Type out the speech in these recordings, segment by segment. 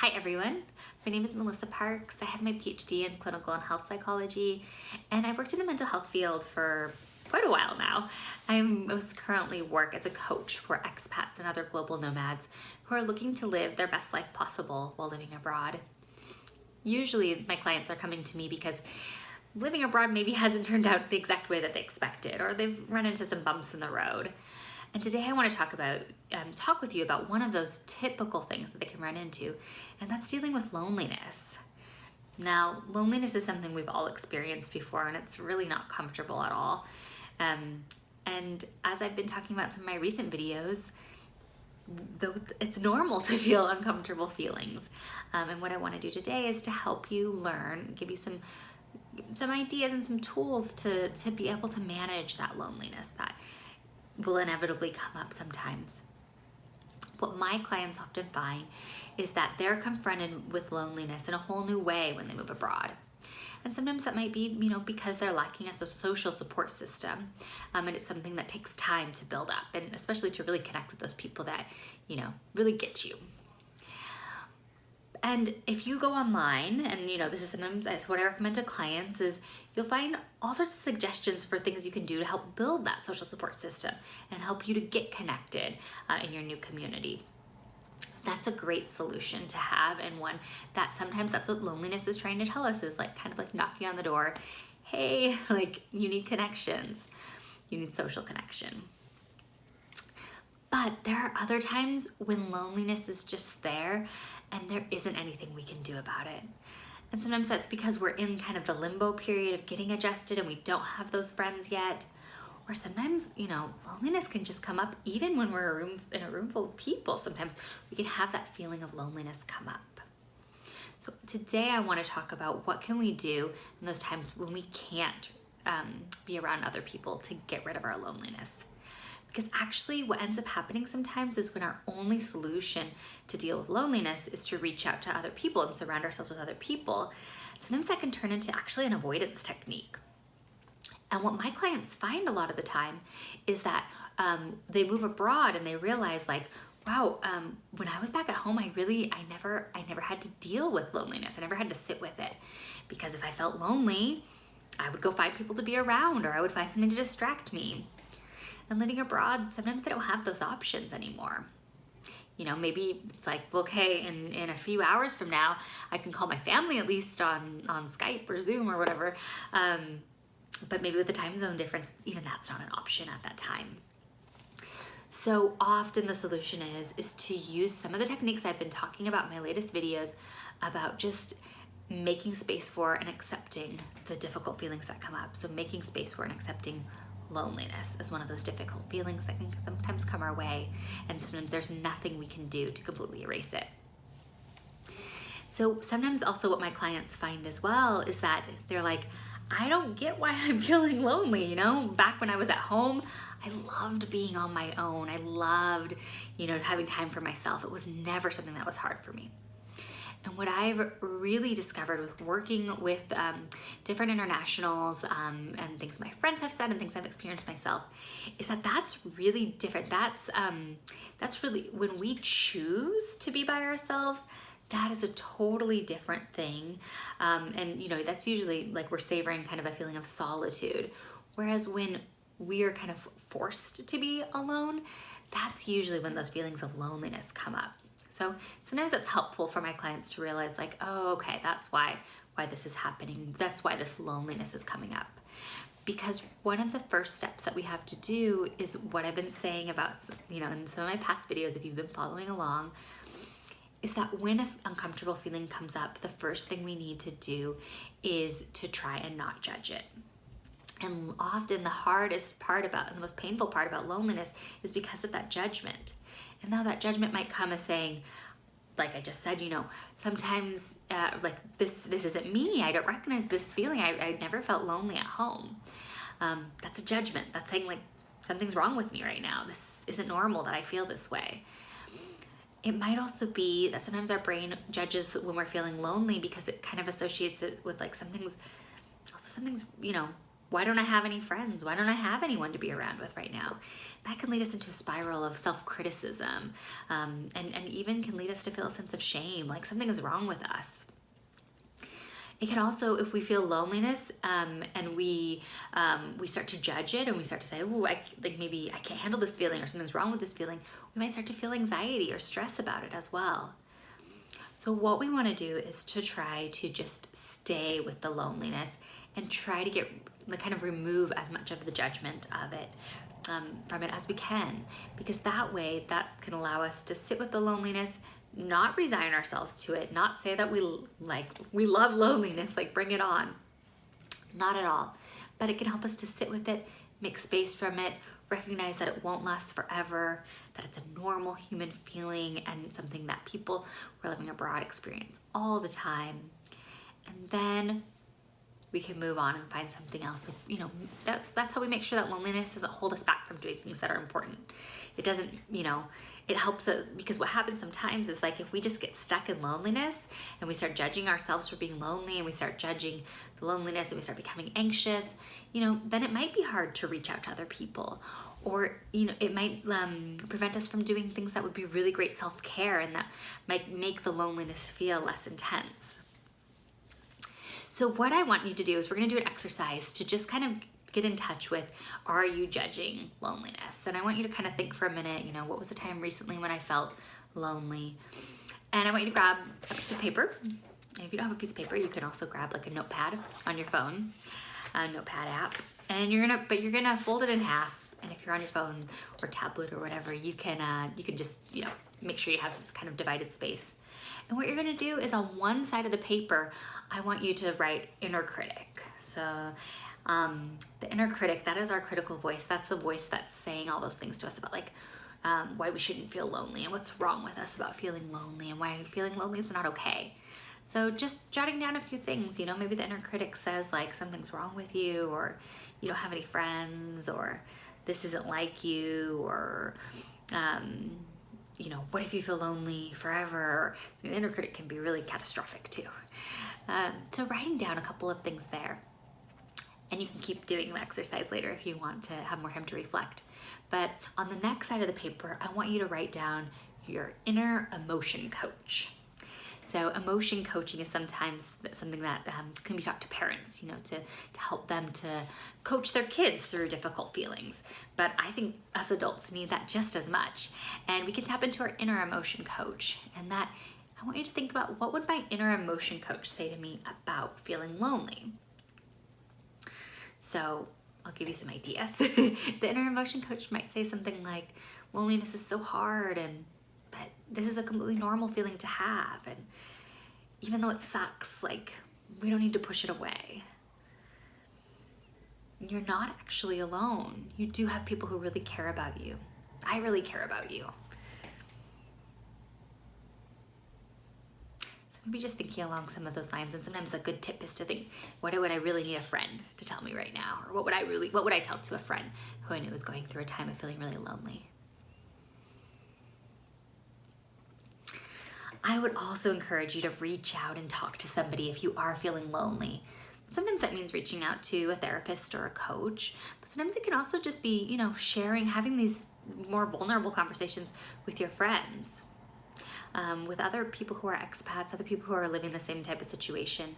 Hi everyone, my name is Melissa Parks. I have my PhD in clinical and health psychology, and I've worked in the mental health field for quite a while now. I most currently work as a coach for expats and other global nomads who are looking to live their best life possible while living abroad. Usually my clients are coming to me because living abroad maybe hasn't turned out the exact way that they expected, or they've run into some bumps in the road. And today I want to talk with you about one of those typical things that they can run into, and that's dealing with loneliness. Now, loneliness is something we've all experienced before, and it's really not comfortable at all. And as I've been talking about some of my recent videos, it's normal to feel uncomfortable feelings. And what I want to do today is to help you learn, give you some ideas and some tools to be able to manage that loneliness that will inevitably come up sometimes. What my clients often find is that they're confronted with loneliness in a whole new way when they move abroad. And sometimes that might be, because they're lacking a social support system. And it's something that takes time to build up, and especially to really connect with those people that, really get you. And if you go online, and this is sometimes what I recommend to clients, is you'll find all sorts of suggestions for things you can do to help build that social support system and help you to get connected in your new community. That's a great solution to have, and one that sometimes that's what loneliness is trying to tell us, is kind of knocking on the door. Hey, you need connections. You need social connection. But there are other times when loneliness is just there and there isn't anything we can do about it. And sometimes that's because we're in kind of the limbo period of getting adjusted and we don't have those friends yet. Or sometimes, loneliness can just come up even when we're in a room full of people. Sometimes we can have that feeling of loneliness come up. So today I want to talk about what can we do in those times when we can't be around other people to get rid of our loneliness. Because actually what ends up happening sometimes is when our only solution to deal with loneliness is to reach out to other people and surround ourselves with other people, sometimes that can turn into actually an avoidance technique. And what my clients find a lot of the time is that they move abroad and they realize wow, when I was back at home, I never had to deal with loneliness. I never had to sit with it, because if I felt lonely, I would go find people to be around, or I would find something to distract me. And living abroad, sometimes they don't have those options anymore. Maybe it's okay, in a few hours from now, I can call my family at least on Skype or Zoom or whatever. But maybe with the time zone difference, even that's not an option at that time. So often the solution is to use some of the techniques I've been talking about in my latest videos about just making space for and accepting the difficult feelings that come up. So making space for and accepting loneliness is one of those difficult feelings that can sometimes come our way, and sometimes there's nothing we can do to completely erase it. So sometimes also what my clients find as well is that they're I don't get why I'm feeling lonely. Back when I was at home, I loved being on my own. I loved, having time for myself. It was never something that was hard for me. And what I've really discovered with working with different internationals and things my friends have said and things I've experienced myself is that that's really different. That's really, when we choose to be by ourselves, that is a totally different thing. And that's usually we're savoring kind of a feeling of solitude. Whereas when we are kind of forced to be alone, that's usually when those feelings of loneliness come up. So sometimes that's helpful for my clients to realize oh, okay, that's why this is happening. That's why this loneliness is coming up. Because one of the first steps that we have to do is what I've been saying about, in some of my past videos, if you've been following along, is that when an uncomfortable feeling comes up, the first thing we need to do is to try and not judge it. And often the hardest part and the most painful part about loneliness is because of that judgment. And now that judgment might come as saying, like I just said, sometimes this isn't me. I don't recognize this feeling. I never felt lonely at home. That's a judgment. That's saying something's wrong with me right now. This isn't normal that I feel this way. It might also be that sometimes our brain judges when we're feeling lonely because it kind of associates it with something's why don't I have any friends? Why don't I have anyone to be around with right now? That can lead us into a spiral of self-criticism, and even can lead us to feel a sense of shame, like something is wrong with us. It can also, if we feel loneliness and we start to judge it and we start to say, oh, maybe I can't handle this feeling or something's wrong with this feeling, we might start to feel anxiety or stress about it as well. So what we want to do is to try to just stay with the loneliness and try to kind of remove as much of the judgment of it from it as we can, because that way that can allow us to sit with the loneliness, not resign ourselves to it, not say that we love loneliness, like bring it on. Not at all. But it can help us to sit with it, make space from it, recognize that it won't last forever, that it's a normal human feeling and something that people who are living abroad experience all the time. And then we can move on and find something else. That's how we make sure that loneliness doesn't hold us back from doing things that are important. It doesn't, it helps us, because what happens sometimes is like if we just get stuck in loneliness and we start judging ourselves for being lonely and we start judging the loneliness and we start becoming anxious, then it might be hard to reach out to other people, or it might prevent us from doing things that would be really great self-care and that might make the loneliness feel less intense. So what I want you to do is we're going to do an exercise to just kind of get in touch with, are you judging loneliness? And I want you to kind of think for a minute, what was the time recently when I felt lonely? And I want you to grab a piece of paper. And if you don't have a piece of paper, you can also grab like a notepad on your phone, a notepad app. And you're gonna fold it in half. And if you're on your phone or tablet or whatever, you can just, make sure you have this kind of divided space. And what you're gonna do is on one side of the paper, I want you to write inner critic. So the inner critic, that is our critical voice. That's the voice that's saying all those things to us about why we shouldn't feel lonely and what's wrong with us about feeling lonely and why feeling lonely is not okay. So just jotting down a few things, maybe the inner critic says like something's wrong with you, or you don't have any friends, or this isn't like you, or what if you feel lonely forever? The inner critic can be really catastrophic too. So writing down a couple of things there, and you can keep doing the exercise later if you want to have more time to reflect. But on the next side of the paper, I want you to write down your inner emotion coach. So emotion coaching is sometimes something that can be taught to parents, to help them to coach their kids through difficult feelings. But I think us adults need that just as much. And we can tap into our inner emotion coach. And that, I want you to think about, what would my inner emotion coach say to me about feeling lonely? So I'll give you some ideas. The inner emotion coach might say something like, loneliness is so hard, but this is a completely normal feeling to have, and even though it sucks, we don't need to push it away. You're not actually alone. You do have people who really care about you. I really care about you. So maybe just thinking along some of those lines, and sometimes a good tip is to think, what would I really need a friend to tell me right now? Or what would I tell to a friend who I knew was going through a time of feeling really lonely? I would also encourage you to reach out and talk to somebody if you are feeling lonely. Sometimes that means reaching out to a therapist or a coach, but sometimes it can also just be, sharing, having these more vulnerable conversations with your friends, with other people who are expats, other people who are living the same type of situation.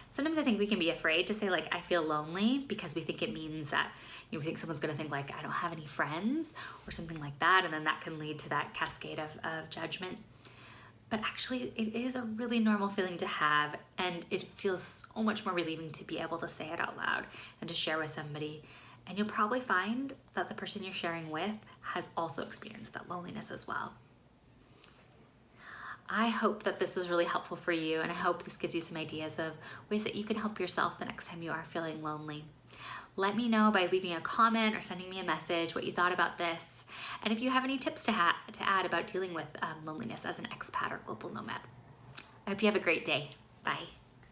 Sometimes I think we can be afraid to say I feel lonely, because we think it means that, we think someone's gonna think I don't have any friends or something like that, and then that can lead to that cascade of judgment. But actually, it is a really normal feeling to have, and it feels so much more relieving to be able to say it out loud and to share with somebody. And you'll probably find that the person you're sharing with has also experienced that loneliness as well. I hope that this is really helpful for you, and I hope this gives you some ideas of ways that you can help yourself the next time you are feeling lonely. Let me know by leaving a comment or sending me a message what you thought about this. And if you have any tips to add about dealing with loneliness as an expat or global nomad. I hope you have a great day. Bye.